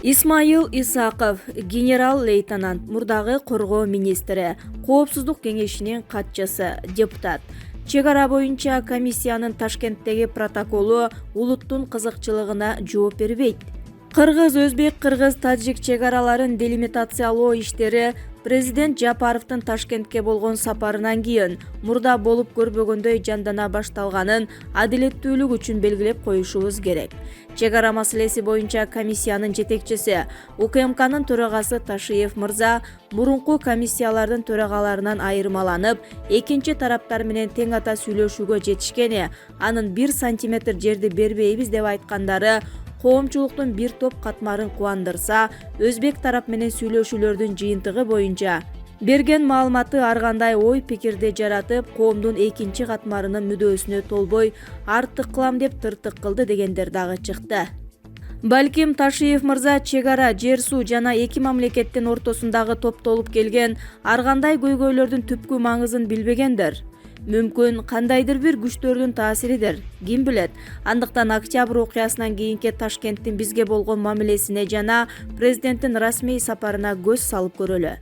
Исмаил Исаков, генерал-лейтенант, мурдагы коргоо министри, коопсуздук кеңешинин катчысы, депутат. Чек ара боюнча комиссиянын Ташкенттеги протоколу улуттун кызыкчылыгына жооп бербейт. Кыргыз, өзбек, кыргыз, таджик чек араларын делимитациялоо иштери президент Жапаровдун Ташкентке болгон сапарынан кийин мурда болуп көрбөгөндөй жандана башталганын адилеттүүлүк үчүн белгилеп коюшубуз керек. Чек ара маселеси боюнча комиссиянын жетекчиси УКМКнын төрагасы Ташиев мырза мурунку комиссиялардын төрагаларынан айырмаланып, экинчи тараптар менен тең ата сүйлөшүүгө жетишкени, анын 1 сантиметр жерди бербейбиз деп айткандары коомчулуктун бир топ катмарын кубандырса, өзбек тарап менен сүйлөшүүлөрдүн жыйынтыгы боюнча берген маалыматы ар кандай ой пикирди жаратып, коомдун экинчи катмарынын мүдөөсүнө толбой артык кылам деп тыртык кылды дегендер дагы чыкты. Балким Ташиев мырза чек ара, жер суу жана эки мамлекеттин ортосундагы топтолуп келген ар кандай көйгөйлөрдүн түпкү маңызын билбегендер. Мүмкүн кандайдыр бир күчтөрдүн таасиридир, ким билет. Андыктан октябрь окуясынан кийинки Ташкенттин бизге болгон мамилесине жана президенттин расмий сапарына көз салып көрөлү.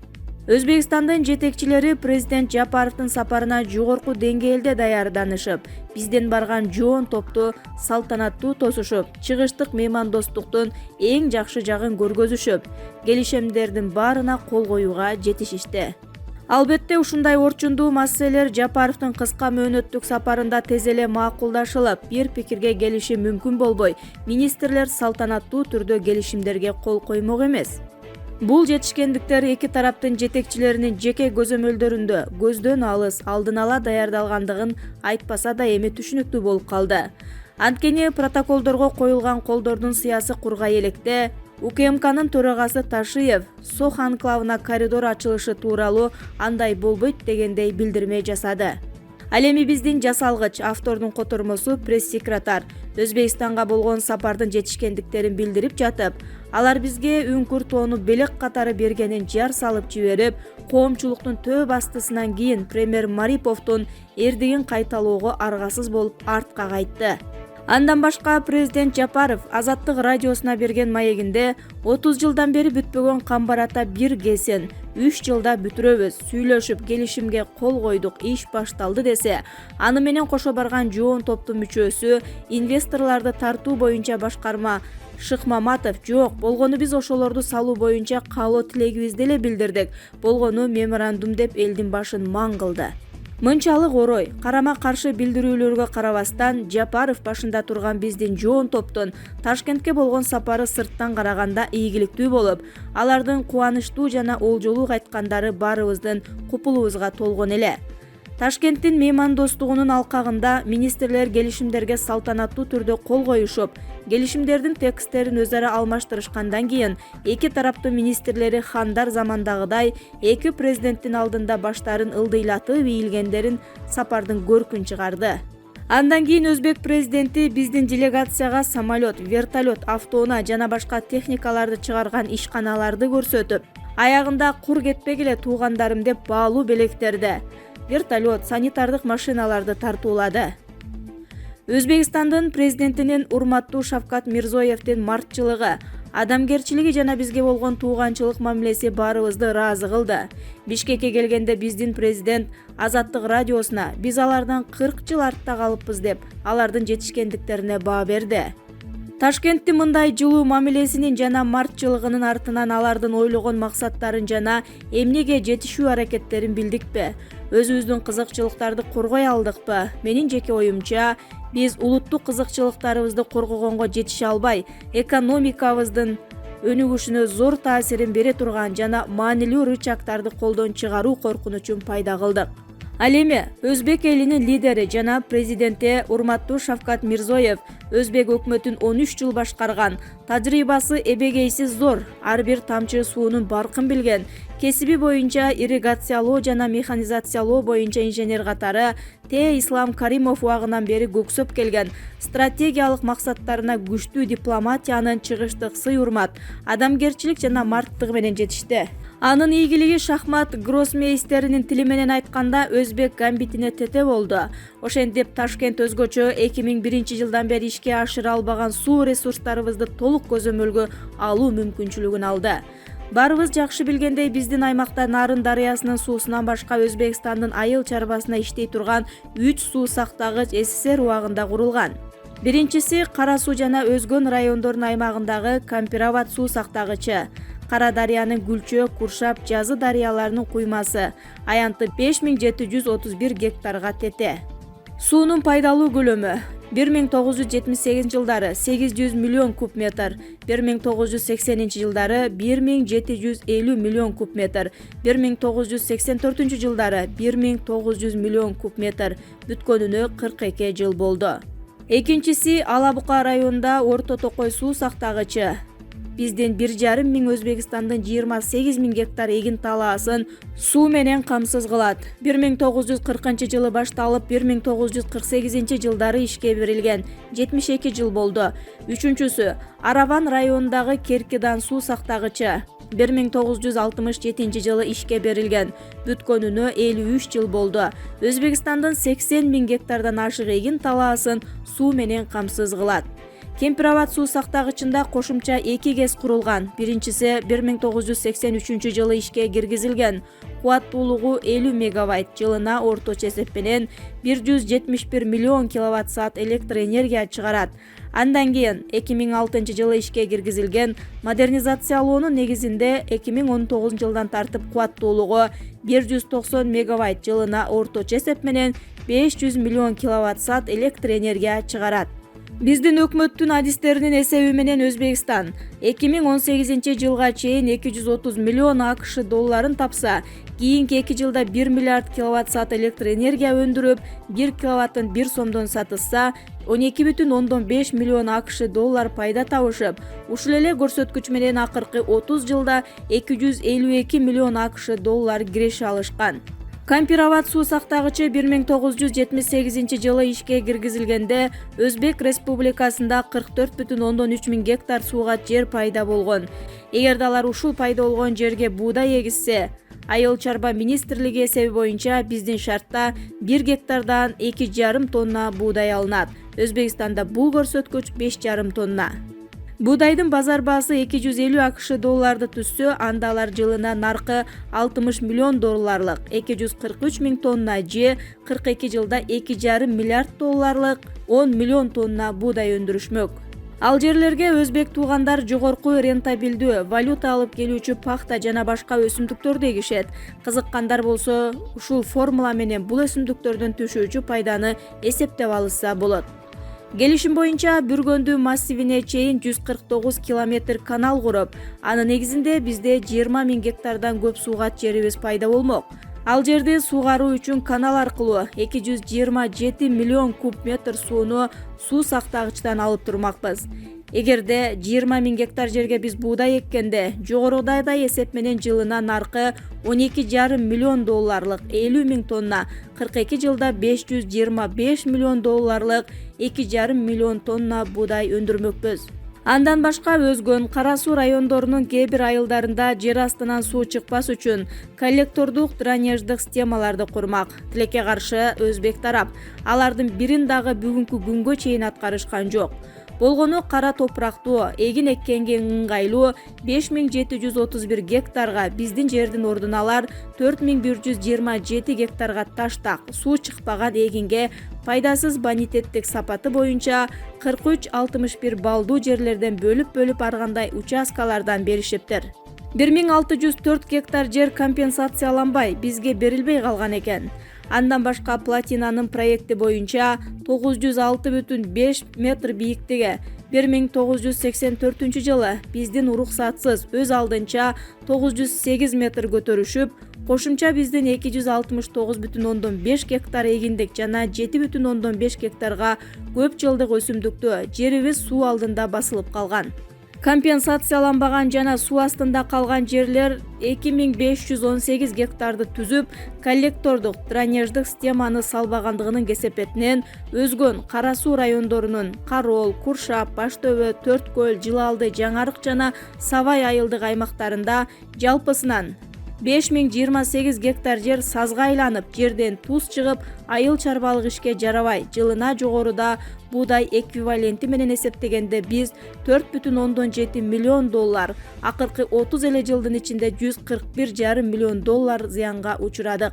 Өзбекстандын жетекчилери президент Жапаровдун сапарына жогорку деңгээлде даярданышып, бизден барган жоон топту салтанаттуу тосушуп, чыгыштык меймандостуктун эң жакшы жагын көргөзүшүп, келишимдердин баарына кол коюуга жетишишти. Албетте ушундай орчундуу маселелер Жапаровдун кыска мөөнөттүк сапарында тез эле макулдашылып, бир пикирге келишим мүмкүн болбой, министрлер салтанаттуу түрдө келишимдерге кол коймок эмес. Бул жетишкендиктер эки тараптын жетекчилеринин жеке көзөмөлдөрүндө көздөн алыс, алдын ала даярдалгандыгын айтпаса да эми түшүнүктүү болуп калды. Анткени протоколдорго коюлган колдордун сыясы кургай электе УКМКнын төрагасы Ташиев Сох анклавына коридор ачылышы тууралуу андай болбойт дегендей билдирме жасады. Ал эми биздин жасалгыч автордун котормосу пресс-секретар Өзбекстанга болгон сапардын жетишкендиктерин билдирип жатып, алар бизге үңкүр тоону белек катары бергенин жар салып жиберип, коомчулуктун төө бастысынан кийин премьер Мариповдун эрдигин кайталоого аргасыз болуп артка кайтты. Андан башка президент Жапаров Азаттык радиосуна берген маегинде 30 жылдан бери бүтпөгөн камбарата бир кесин 3 жылда бүтүрөбүз, сүйлөшүп келишимге кол койдук, иш башталды десе, аны менен кошо барган жоон топтун мүчөсү инвесторлорду тартуу боюнча башкарма Шыкмаматов жок, болгону биз ошолорду салуу боюнча каалоо тилегибизди эле билдирдик, болгону меморандум деп элдин башын маң кылды. Мынчалык орой, карама-каршы билдирүүлөргө карабастан, Жапаров башында турган биздин жоон топтун Ташкентке болгон сапары сырттан караганда ийгиликтүү болуп, алардын кубанычтуу жана олжолуу кайткандары баарыбыздын купулубузга толгон эле. Ташкенттин меймандостугунун алкагында министрлер келишимдерге салтанаттуу түрдө кол коюшуп, келишимдердин тексттерин өз ара алмаштырышкандан кийин эки тараптын министрлери хандар замандагыдай эки президенттин алдында баштарын ылдыйлатып ийилгендерин сапардын көркүн чыгарды. Андан кийин өзбек президенти биздин делегацияга самолет, вертолет, автоунаа жана башка техникаларды чыгарган ишканаларды көрсөтүп, аягында кур кетпегиле туугандарым деп баалуу белектерди, вертолет, санитардык машиналарды тартуулады. Өзбекстандын президентинин урматтуу Шавкат Мирзоевдин мартчылыгы, адамгерчилиги жана бизге болгон тууганчылык мамилеси баарыбызды ыраазы кылды. Бишкекке келгенде биздин президент Азаттык радиосуна биз алардан 40 жыл артта калыппыз деп алардын жетишкендиктерине баа берди. Ташкенттин мындай жылуу мамилесинин жана мартчылыгынын артынан алардын ойлогон максаттарын жана эмнеге жетишүү аракеттерин билдикпи? Өзүбүздүн кызыкчылыктарды коргой алдыкпы? Менин жеке оюмча, биз улуттук кызыкчылыктарыбызды коргогонго жетише албай, экономикабыздын өнүгүшүнө зор таасирин бере турган жана маанилүү рычагтарды колдон чыгаруу коркунучун пайда кылдык. Ал эми өзбек элинин лидери жана президенти урматтуу Шавкат Мирзоев өзбек өкмөтүн 13 жыл башкарган, тажрыйбасы эбегейсиз зор, ар бир тамчы суунун баркын билген, кесиби боюнча ирригациялоо жана механизациялоо боюнча инженер катары Ислам Каримов убагынан бери көксөп келген, стратегиялык максаттарына күчтүү дипломатиянын чыгыштык сый-урмат, адамгерчилик жана марттыгы менен жетишти. Анын ийгилиги шахмат гроссмейстеринин тили менен айтканда өзбек гамбитине тете болду. Ошентип Ташкент өзгөчө 2001-жылдан бери ишке ашыра албаган суу ресурстарыбызды толук көзөмөлгө алуу мүмкүнчүлүгүн алды. Барыбыз жакшы билгендей, биздин аймакта Нарын дарыясынын суусунан башка Өзбекстандын айыл чарбасына иштей турган 3 суу сактагыч СССР убагында курулган. Биринчиси Кара суу жана Өзгөн райондорунун аймагындагы Кампирабад суу сактагычы. Кара дарыянын Гүлчөө, Куршап, Жазы дарыяларынын куймасы аянты 5731 гектарга тете. Суунун пайдалуу көлөмү 1978 жылдары 800 миллион куб метр, 1980 жылдары 1750 миллион куб метр, 1984 жылдары 1900 миллион куб метр, бүткөнүнө 42 жыл болду. Экинчиси Алабука районунда Орто Токой суу сактагычы. Биздин 1,5 миң Өзбекстандын 28 миң гектар эгин талаасын суу менен камсыз кылат. 1940 жылы башталып, 1948 жылдары ишке берилген, 72 жыл болду. Үчүнчүсү Араван районундагы Керкидан суу сактагычы. 1967 жылы ишке берилген, бүткөнүнө 53 жыл болду. Өзбекстандын 80 миң гектардан ашык эгин талаасын суу менен камсыз кылат. Кемпирабад суу сактагычында кошумча 2 кез курулган. Биринчиси 1983 жылы ишке киргизилген. Кубаттуулугу 50 мегаватт, жылына орточо эсеп менен 171 миллион киловатт саат электр энергия чыгарат. Андан кийин 2006 жылы ишке киргизилген, модернизациялоонун негизинде 2019 жылдан тартып кубаттуулугу 190 мегаватт, жылына орточо эсеп менен 500 миллион киловатт саат электр энергия чыгарат. Биздин өкмөттүн адистеринин эсеби менен Өзбекстан 2018 жылга чейин 230 миллион АКШ долларын тапса, кийинки 2 жылда 1 миллиард киловатт саат электр энергия өндүрүп, 1 киловаттын 1 сомдон сатылса, 12,5 миллион АКШ доллар пайда табышып, ушул эле көрсөткүч менен акыркы 30 жылда 252 миллион АКШ доллар киреше алышкан. Кампирабад суу сактагычы 1978 жылы ишке киргизилгенде Өзбек Республикасында 44,3 миң гектар сууга жер пайда болгон. Эгерде алар ушул пайда болгон жерге буудай эгизсе, Айыл чарба министрлиги эсеби боюнча биздин шартта 1 гектардан 2,5 тонна буудай алынат. Өзбекстанда бул көрсөткүч 5,5 тонна. Буудайдын базар баасы 250 АКШ долларды түссө, анда алар жылына наркы 60 миллион долларлык, 243 миң тонна же 42 жылда 2,5 миллиард долларлык 10 миллион тонна буудай өндүрүшмөк. Ал жерлерге өзбек туугандар жогорку рентабилдүү, валюта алып келүүчү пахта жана башка өсүмдүктөрдү эгишет. Кызыккандар болсо, ушул формула менен бул өсүмдүктөрдөн түшүүчү пайданы эсептеп алышса болот. Келишим боюнча Бүргөндүү массивине чейин 149 километр канал куруп, анын негизинде бизде 20 миң гектардан көп суугат жерибиз пайда болмок. Ал жерди суугаруу үчүн канал аркылуу 227 миллион куб метр сууну суу сактагычтан алып турмакпыз. Эгерде 20 миң гектар жерге биз буудай эккенде, жогорудагыдай эсеп менен жылына наркы 12,5 миллион долларлык 50 миң тонна, 42 жылда 525 миллион долларлык 2,5 миллион тонна буудай өндүрмөкпүз. Андан башка Өзгөн, Кара суу райондорунун кээ бир айылдарында жер астынан суу чыкпас үчүн коллектордук дренаждык системаларды курмак. Тилекке каршы өзбек тарап алардын бирин дагы бүгүнкү күнгө чейин аткарышкан жок. Болгону кара топурактуу, эгин эккенге ыңгайлуу 5731 гектарга биздин жердин ордуна алар 4127 гектарга таштак, суу чыкпаган эгинге пайдасыз бонитеттик сапаты боюнча 43-61 балдуу жерлерден бөлүп аргандай участкалардан беришиптир. 1604 гектар жер компенсацияланбай бизге берилбей калган экен. Андан башка платинанын проекти боюнча 906,5 метр бийиктиги 1984 жылы биздин уруксатсыз өз алдынча 908 метр көтөрүшүп, кошумча биздин 269,5 гектар эгиндик жана 7,5 гектарга көп жылдык өсүмдүктүү жерибиз суу алдында басылып калган. Компенсацияланбаган жана суу астында калган жерлер 2518 гектарды түзүп, коллектордук дренаждык системаны салбагандыгынын кесепетинен Өзгөн, Кара суу райондорунун Карол, Куршап, Баштөбө, Төрткөл, Жылалды, Жаңарык жана Сабай айылдык аймактарында жалпысынан 5028 гектар жер сазга айланып, жерден туз чыгып, айыл чарбалык ишке жарабай. Жылына жогоруда буудай эквиваленти менен эсептегенде биз 4,7 миллион доллар, акыркы 30 эле жылдын ичинде 141,5 миллион доллар зыянга учурадык.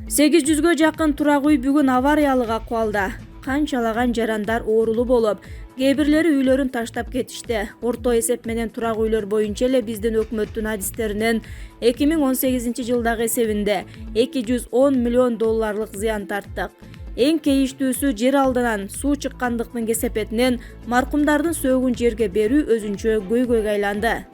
800гө жакын турак үй бүгүн авариялык акыбалда. Канчалаган жарандар оорулуу болуп, кээ бирлери үйлөрүн таштап кетишти. Орто эсеп менен турак үйлөр боюнча эле биздин өкмөттүн адистеринен 2018 жылдагы эсебинде 210 миллион долларлык зыян тарттык. Эң кейиштүүсү жер алдынан суу чыккандыктын кесепетинен маркумдардын сөөгүн жерге берүү өзүнчө көйгөйгө айланды.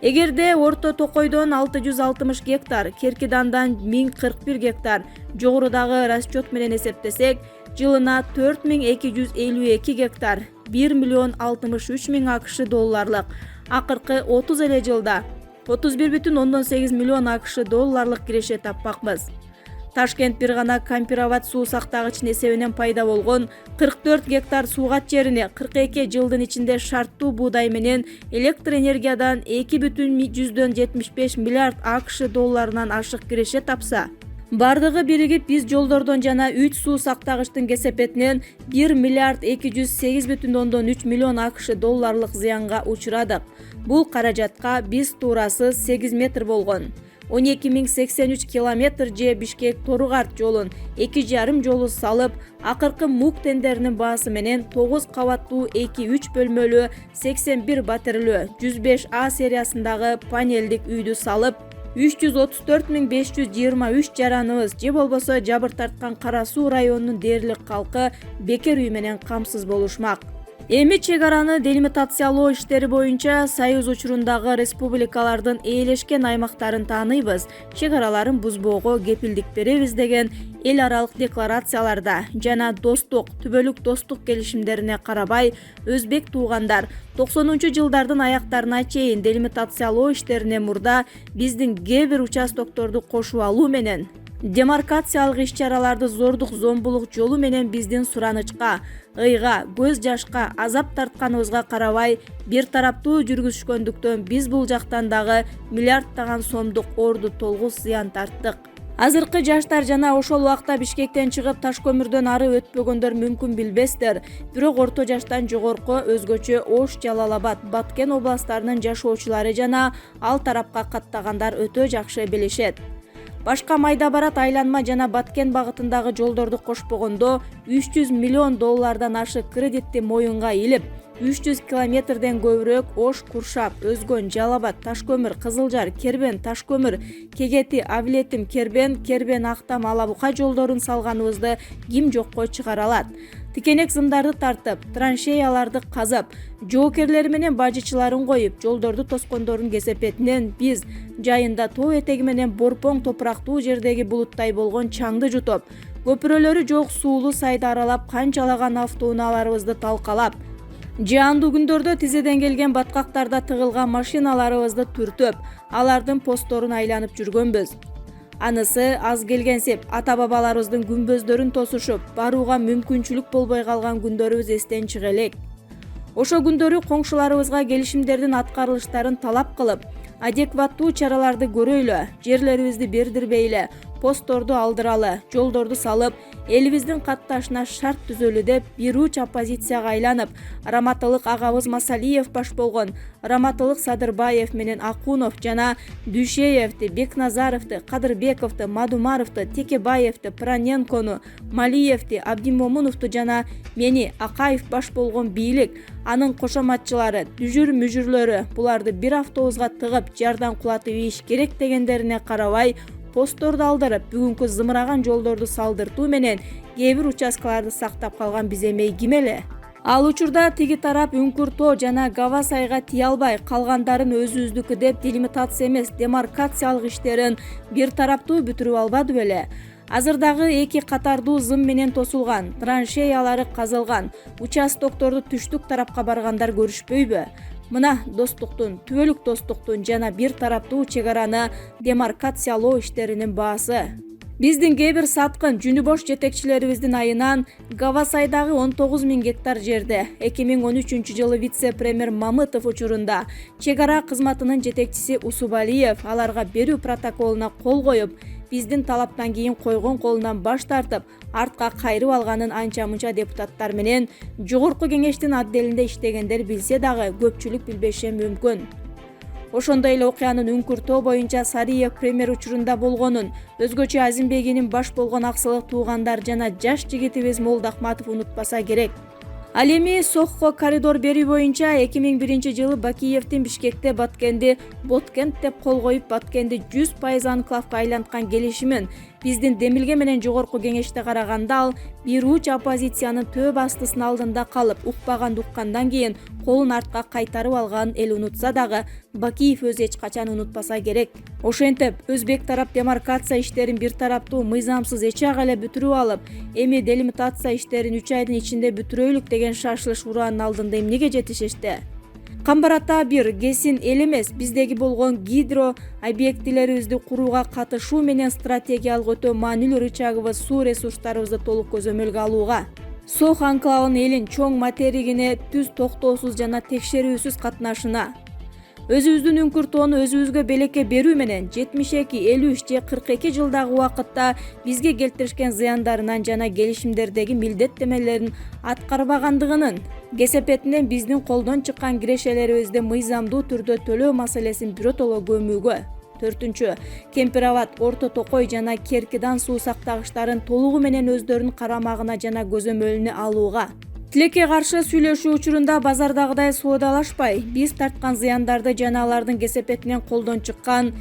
Эгерде Орто Токойдон 660 гектар, Керкидандан 1041 гектар жогорудагы расчет менен эсептесек, жылына 4252 гектар, 1 миллион 63 миң АКШ долларлык, акыркы 30 эле жылда 31,8 миллион АКШ долларлык киреше таппакпыз. Ташкент бир гана Кампироват суу сактагычын эсебинен пайда болгон 44 гектар суугат жерине 42 жылдын ичинде шарттуу буудай менен электр энергиядан 2,75 миллиард АКШ долларынан ашык киреше тапса, бардыгы биригип биз жолдордон жана 3 суу сактагычтын кесепетинен 1 миллиард 208,3 миллион АКШ долларлык зыянга учурадык. Бул каражатка биз туурасы 8 метр болгон 12,083 километр же Бишкек-Торугарт жолун 2,5 жолу салып, акыркы МУК тендеринин баасы менен 9 кабаттуу 2-3 бөлмөлүү 81 батирлүү 105А сериясындагы панелдик үйдү салып, 334,523 жараныбыз же болбосо жабыр тарткан Кара Суу районунун дээрлик калкы бекер үй менен камсыз болушмак. Эми чек араны делимитациялоо иштери боюнча Союз учурундагы республикалардын ээлешкен аймактарын тааныйбыз, чек араларын бузбоого кепилдик беребиз деген эл аралык декларацияларда жана достук, түбөлүк достук келишимдерине карабай, өзбек туугандар 90-жылдардын аяктарына чейин делимитациялоо иштерине мурда биздин кээ бир участокторду кошуп алуу менен демаркациялык иш-чараларды зордук зомбулук жолу менен биздин суранычка, ыйга, көз жашка азап тартканыбызга карабай бир тараптуу жүргүзүшкөндүктөн биз бул жактан дагы миллиардтаган сомдук орду толгус зыян тарттык. Азыркы жаштар жана ошол убакта Бишкектен чыгып таш көмүрдөн ары өтпөгөндөр мүмкүн билбестер, бирок орто жаштан жогорку өзгөчө Ош, Жалал-Абад, Баткен областтарынын жашоочулары жана ал тарапка каттагандар өтө жакшы билишет. Башка майда барат айланма жана Баткен багытындагы жолдорду кошпогондо 300 миллион доллардан ашык кредитти моюнга илип, 300 километрден көбүрөөк Ош, Куршап, Өзгөн, Жалал-Абад, Ташкөмүр, Кызылжар, Кербен, Ташкөмүр, Кегети, Авлетим, Кербен, Актам, Алабука жолдорун салганыбызды ким жокко чыгара алат? Тикенек зымдарды тартып, траншеяларды казып, жоокерлери менен бажычыларын коюп, жолдорду тоскондордун кесепетинен биз жайында тоо этеги менен борпоң топурактуу жердеги булуттай болгон чаңды жутуп, көпүрөлөрү жок суулуу сайды аралап, канчалаган автоунааларыбызды талкалап, жаандуу күндөрдө тизеден келген баткактарда тыгылган машиналарыбызды түртөп, алардын постторун айланып жүргөнбүз. Анысы аз келгенсип, ата-бабаларыбыздын күнбөздөрүн тосушуп, барууга мүмкүнчүлүк болбой калган күндөрүбүз эстен чыга элек. Ошо күндөрү коңшуларыбызга келишимдердин аткарылыштарын талап кылып, адекваттуу чараларды көрөйлү, жерлерибизди бердирбейле, постторду алдыралы, жолдорду салып, элибиздин катташына шарт түзөлү деп бир уч оппозицияга айланып, Раматылык агабыз Масалиев баш болгон Раматылык Садырбаев менен Акунов жана Дүйшеевди, Бекназаровду, Кадырбековду, Мадумаровду, Текебаевди, Праненкону, Малиевди, Абдимомуновду жана мени Акаев баш болгон бийлик, анын кошоматчылары, дүжүр-мүжүрлөрү буларды бир автобуска тыгып, жардан кулатып ийиш керек дегендерине карабай, постторду алдырып, бүгүнкү зымыраган жолдорду салдыртуу менен кээ бир участкаларды сактап калган биз эмей ким эле? Ал учурда тиги тарап Үңкүр тоо жана Гавасайга тие албай, калгандарын өзүбүздүкү деп делимитация эмес, демаркациялык иштерин бир тараптуу бүтүрүп албады беле? Азырдагы эки катардуу зым менен тосулган, траншеялары казылган, участокторду түштүк тарапка баргандар көрүшпөйбү? Мына достуктун, түбөлүк достуктун жана бир тараптуу чек араны демаркациялоо иштеринин баасы. Биздин кээ бир саткын жүнү бош жетекчилерибиздин айынан Гавасайдагы 19 000 гектар жерде 2013-жылы вице-премьер Мамытов учурунда чек ара кызматынын жетекчиси Усубалиев аларга берүү протоколуна кол коюп, биздин талаптан кийин койгон колунан баш тартып, артка кайрып алганын анча-мынча депутаттар менен жогорку кеңештин отделинде иштегендер билсе дагы көпчүлүк билбеши мүмкүн. Ошондой эле окуянын үңкүртөө боюнча Сариев премьер учурунда болгонун, өзгөчө Азимбегинин баш болгон аксылык туугандар жана жаш жигитибиз Молдахматов унутпаса керек. Ал эми Сохко коридор берүү боюнча 2001-жылы Бакиевдин Бишкекте Боткент деп кол коюп, Боткенди 100% анклавга айланткан келишимин биздин Демилге менен жогорку кеңеште караганда ал бир уч оппозициянын төп астысынын алдында калып, укпаганды уккандан кийин колун артка кайтарып алганын эл унутса дагы, Бакиев өзү эч качан унутпаса керек. Ошентип, өзбек тарап демаркация иштерин бир тараптуу мыйзамсыз эч ак эле бүтүрүп алып, эми делимитация иштерин 3 айдын ичинде бүтүрөлүк деген шашылыш ураанын алдында эмнеге жетишишти? Камбарата бир кесин эл эмес, биздеги болгон гидро объектилерибизди курууга катышуу менен стратегиялык өтө маанилүү рычагыбыз суу ресурстарыбызды толук көзөмөлгө алууга. Сох анклавынын элин чоң материгине түз токтоосуз жана текшерүүсүз катнашына, өзүбүздүн үңкүртөөнү өзүбүзгө белекке берүү менен 72, 53 же 42 жылдагы убакытта бизге келтиришкен зыяндарынан жана келишимдердеги милдеттенмелерин аткарбагандыгынын кесепетинен биздин колдон чыккан кирешелерибизди мыйзамдуу түрдө төлөө маселесин биротоло көмүүгө. 4. Кемпирабад, Орто Токой жана Керкидан суу сактагычтарын толугу менен өздөрүнүн карамагына жана көзөмөлүнө алууга. Тилекке каршы сүйлөшүү учурунда базардагыдай соодалашпай, биз тарткан зыяндарды жана алардын кесепетинен колдон чыккан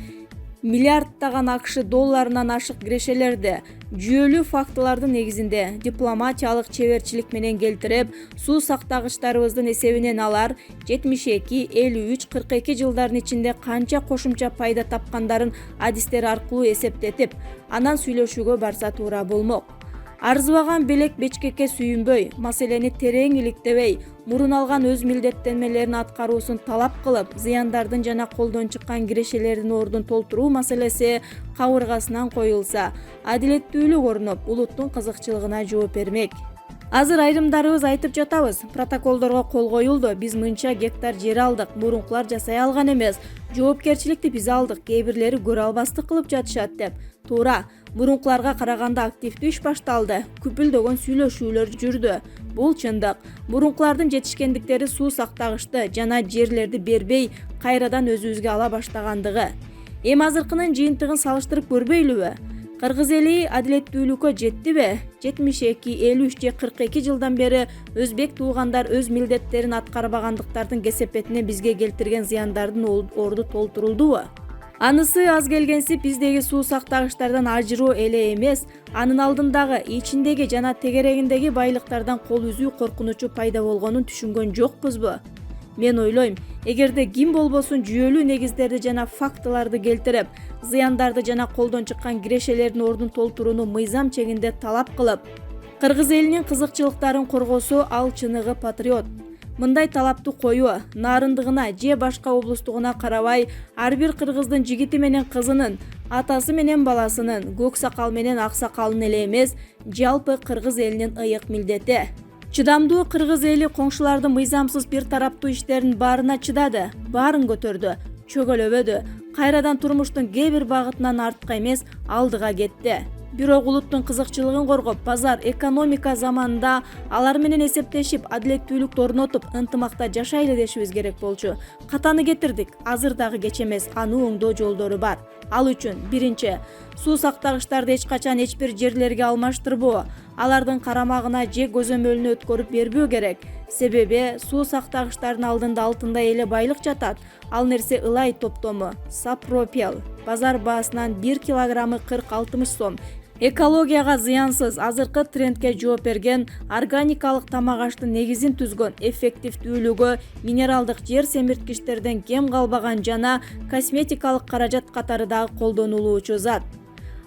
миллиарддаган АКШ долларынан ашык кирешелерди жүйөлүү фактылардын негизинде дипломатиялык чеберчилик менен келтирип, суу сактагычтарыбыздын эсебинен алар 72, 53, 42 жылдардын ичинде канча кошумча пайда тапкандарын адистер аркылуу эсептетип, анан сүйлөшүүгө барса туура болмок. Арзыбаган белек Бечкекке сүйүнбөй, маселени терең иликтебей, мурун алган өз милдеттенмелерин аткаруусун талап кылып, зыяндардын жана колдон чыккан кирешелердин ордун толтуруу маселеси кабыргасынан коюлса, адилеттүүлүк орноп, улуттун кызыкчылыгына жооп бермек. Азыр айрымдарыбыз айтып жатабыз, протоколдорго кол коюлду, биз мынча гектар жер алдык, мурункулар жасай алган эмес, жоопкерчиликти биз алдык, кээ бирлери көрө албастык кылып жатышат деп. Туура, мурункуларга караганда активдүү иш башталды, күпүлдөгөн сүйлөшүүлөр жүрдү. Бул чындык. Мурункулардын жетишкендиктери суу сактагычты жана жерлерди бербей, кайрадан өзүбүзгө ала баштагандыгы. Эми азыркынын жыйынтыгын салыштырып көрбөйлүбү? Кыргыз эли адилеттүүлүккө жеттиби? 72, 53 же 42 жылдан бери өзбек туугандар өз милдеттерин аткарбагандыктардын кесепетине бизге келтирген зыяндардын орду толтурулдубу? Анысы аз келгенси биздеги суу сактагычтардан ажыроо эле эмес, анын алдындагы ичиндеги жана тегерегиндеги байлыктардан кол үзүү коркунучу пайда болгонун түшүнгөн жокпузбу? Мен ойлойм, эгерде ким болбосун жүйөлүү негиздерди жана фактыларды келтирип, зыяндарды жана колдон чыккан кирешелердин ордун толтурууну мыйзам чегинде талап кылып, кыргыз элинин кызыкчылыктарын коргосо, ал чыныгы патриот. Мындай талапты коюу, нарындыгына же башка облустугуна карабай, ар бир кыргыздын жигити менен кызынын, атасы менен баласынын, көк сакал менен ак сакалынын эле эмес, жалпы кыргыз элинин ыйык милдети. Чыдамдуу кыргыз эли коңшулардын мыйзамсыз бир тараптуу иштерин баарына чыдады, баарын көтөрдү, чөгөлөбөдү, кайрадан турмуштун кээ бир багытынан артка эмес, алдыга кетти. Бирок улуттун кызыкчылыгын коргоп, базар экономика заманында алар менен эсептешип, адилеттүүлүктү орнотуп, ынтымакта жашайлы дешибиз керек болчу. Катаны кетирдик, азыр дагы кеч эмес, аны оңдоо жолдору бар. Ал үчүн, биринчи, суу сактагычтарды эч качан эч бир жерлерге алмаштырбоо, алардын карамагына же көзөмөлүнө өткөрүп бербөө керек. Себеби суу сактагычтардын алдында алтындай эле байлык жатат. Ал нерсе ылай топтому, сапропел. Базар баасынан 1 килограммы 40-60 сом. Экологияга зыянсыз, азыркы трендке жооп берген, органикалык тамак аштын негизин түзгөн, эффективдүүлүгү минералдык жер семирткичтерден кем калбаган жана косметикалык каражат катары дагы колдонулуучу зат.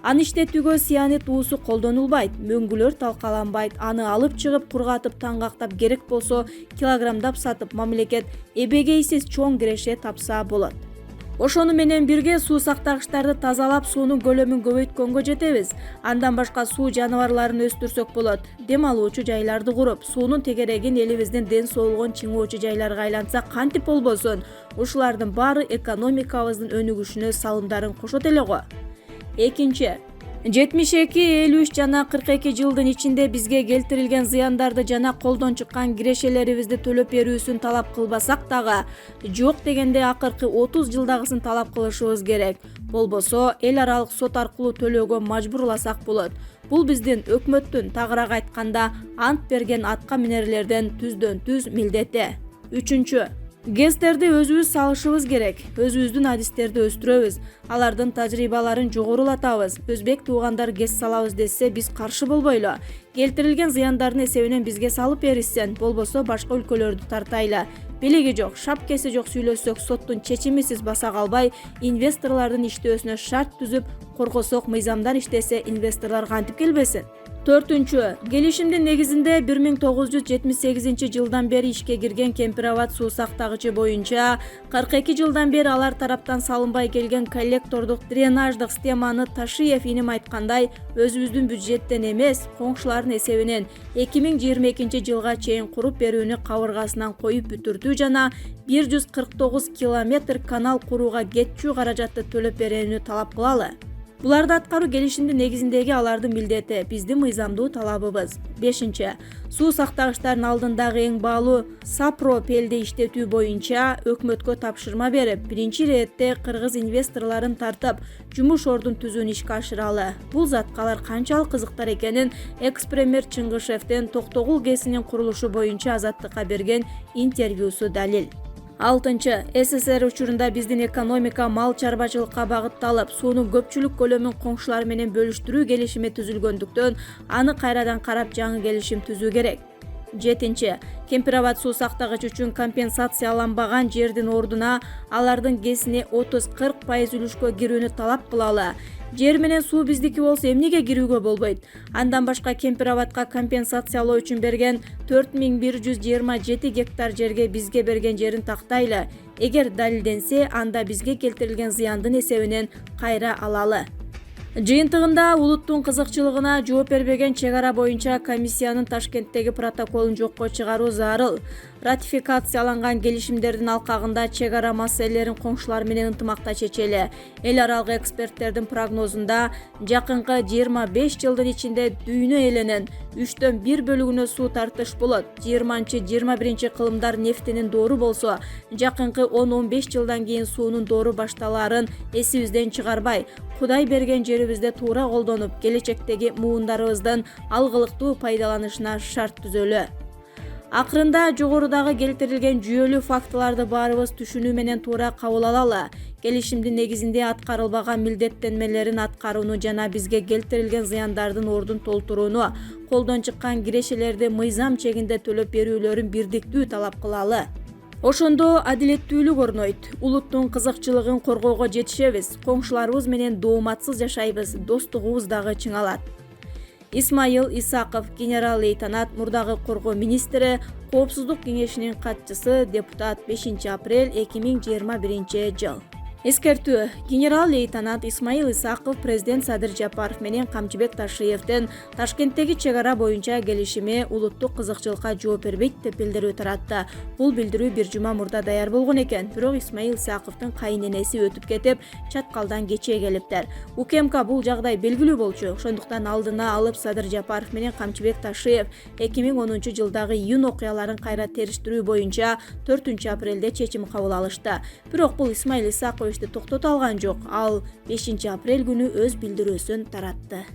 Аны иштетүүгө цианид уусу колдонулбайт, мөңгүлөр талкаланбайт. Аны алып чыгып, кургатып, таңгактап, керек болсо килограммдап сатып, мамлекет эбегейсиз чоң киреше тапса болот. Ошону менен бирге суу сактагычтарды тазалап, суунун көлөмүн көбөйткөнгө жетебиз. Андан башка суу жаныбарларын өстүрсөк болот. Дем алуучу жайларды куруп, суунун тегерегин элибиздин ден соолугун чыңоочу жайларга айлантса кантип болбосун? Ушулардын баары экономикабыздын өнүгүшүнө салымдарын кошот эле го. Экинчи, 72, 53 жана 42 жылдын ичинде бизге келтирилген зыяндарды жана колдон чыккан кирешелерибизди төлөп берүүсүн талап кылбасак дагы, жок дегенде акыркы 30 жылдагысын талап кылышыбыз керек. Болбосо эл аралык сот аркылуу төлөөгө мажбурласак болот. Бул биздин өкмөттүн, тагыраак айтканда, ант берген атка минерлерден түздөн-түз милдети. Үчүнчү, ГЭСтерди өзүбүз салышыбыз керек. Өзүбүздүн адистерди өстүрөбүз. Алардын тажрыйбаларын жогорулатабыз. Өзбек туугандар ГЭС салабыз десе, биз каршы болбойлу. Келтирилген зыяндардын эсебинен бизге салып беришсен, болбосо башка өлкөлөрдү тартайлы. Белеги жок, шапкеси жок сүйлөшсөк, соттун чечимисиз баса калбай, инвесторлордун иштөөсүнө шарт түзүп, коргосок, мыйзамдан иштесе, инвесторлор кантип келбесин? Төртүнчү, келишимдин негизинде 1978 жылдан бери ишке кирген Кемпир-Абад суу сактагычы боюнча 42 жылдан бери алар тараптан салынбай келген коллектордук дренаждык системаны Ташиев иним айткандай өзүбүздүн бюджеттен эмес, коңшулардын эсебинен 2022 жылга чейин куруп берүүнү кабыргасынан коюп бүтүртүү жана 149 километр канал курууга кетчү каражатты төлөп берүүнү талап кылалы. Буларды аткаруу келишимдин негизиндеги алардын милдети, биздин мыйзамдуу талабыбыз. 5. Суу сактагычтардын алдындагы эң баалуу Сапропелди иштетүү боюнча өкмөткө тапшырма берип, биринчи иретте кыргыз инвесторлорун тартып, жумуш ордун түзүүнү ишке ашыралы. Бул затка алар канчалык кызыктар экенин экс-премьер Чыңгышевдин Токтогул ГЭСинин курулушу боюнча Азаттыкка берген интервьюсу далил. 6. СССР учурунда биздин экономика мал чарбачылыкка багытталып, суунун көпчүлүк көлөмүн коңшулар менен бөлүштүрүү келишими түзүлгөндүктөн, аны кайрадан карап жаңы келишим түзүү керек. 7. Кемпир-Абад суу сактагыч үчүн компенсацияланбаган жердин ордуна алардын ГЭСине 30-40% үлүшкө кирүүнү талап кылалы. Жер менен суу биздики болсо эмнеге кирүүгө болбойт? Андан башка Кемпир-Абадка компенсациялоо үчүн берген 4127 гектар жерге бизге берген жерин тактайлы. Эгер далилденсе, анда бизге келтирилген зыяндын эсебинен кайра алалы. Жыйынтыгында улуттун кызыкчылыгына жооп бербеген чек ара боюнча комиссиянын Ташкенттеги протоколун жокко чыгаруу зарыл. Ратификацияланган келишимдердин алкагында чек ара маселелерин коңшулар менен ынтымакта чечели. Эл аралык эксперттердин прогнозунда жакынкы 25 жылдын ичинде дүйнө элинин 1/3 бөлүгүнө суу тартыш болот. 20-21 кылымдар нефтинин доору болсо, жакынкы 10-15 жылдан кийин суунун доору башталаарын эсибизден чыгарбай, Кудай берген жерибизде туура колдонуп, келечектеги муундарыбыздын алгылыктуу пайдаланышына шарт түзөлү. Акырында жогорудагы келтирилген жүйөлүү фактыларды баарыбыз түшүнүү менен туура кабыл алалы. Келишимдин негизинде аткарылбаган милдеттенмелерин аткарууну жана бизге келтирилген зыяндардын ордун толтурууну, колдон чыккан кирешелерди мыйзам чегинде төлөп берүүлөрүн бирдиктүү талап кылалы. Ошондо адилеттүүлүк орнойт. Улуттун кызыкчылыгын коргоого жетишебиз. Коңшуларыбыз менен дооматсыз жашайбыз. Достугубуз дагы чыңалат. Исмаил Исаков, генерал-лейтенант, мурдагы коргоо министри, Коопсуздук кеңешинин катчысы, депутат, 5 апрель 2021 жыл. Эскертүү. Генерал-лейтенант Исмаил Исаков президент Садыр Жапаров менен Камчыбек Ташиевдин Ташкенттеги чек ара боюнча келишими улуттук кызыкчылыкка жооп бербейт деп билдирүү таратты. Бул билдирүү бир жума мурда даяр болгон экен. Бирок Исмаил Исаковдун кайненеси өтүп кетип, чаткалдан кече келиптер. УКМК бул жагдай белгилүү болчу. Ошондуктан алдына алып Садыр Жапаров менен Камчыбек Ташиев 2010 жылдагы июнь окуяларын кайра териштирүү боюнча 4 апрелде чечим кабыл алышты. Бирок бул Исмаил Исаков токтото алган жок. Ал 5 апрель күнү өз билдирүүсүн таратты.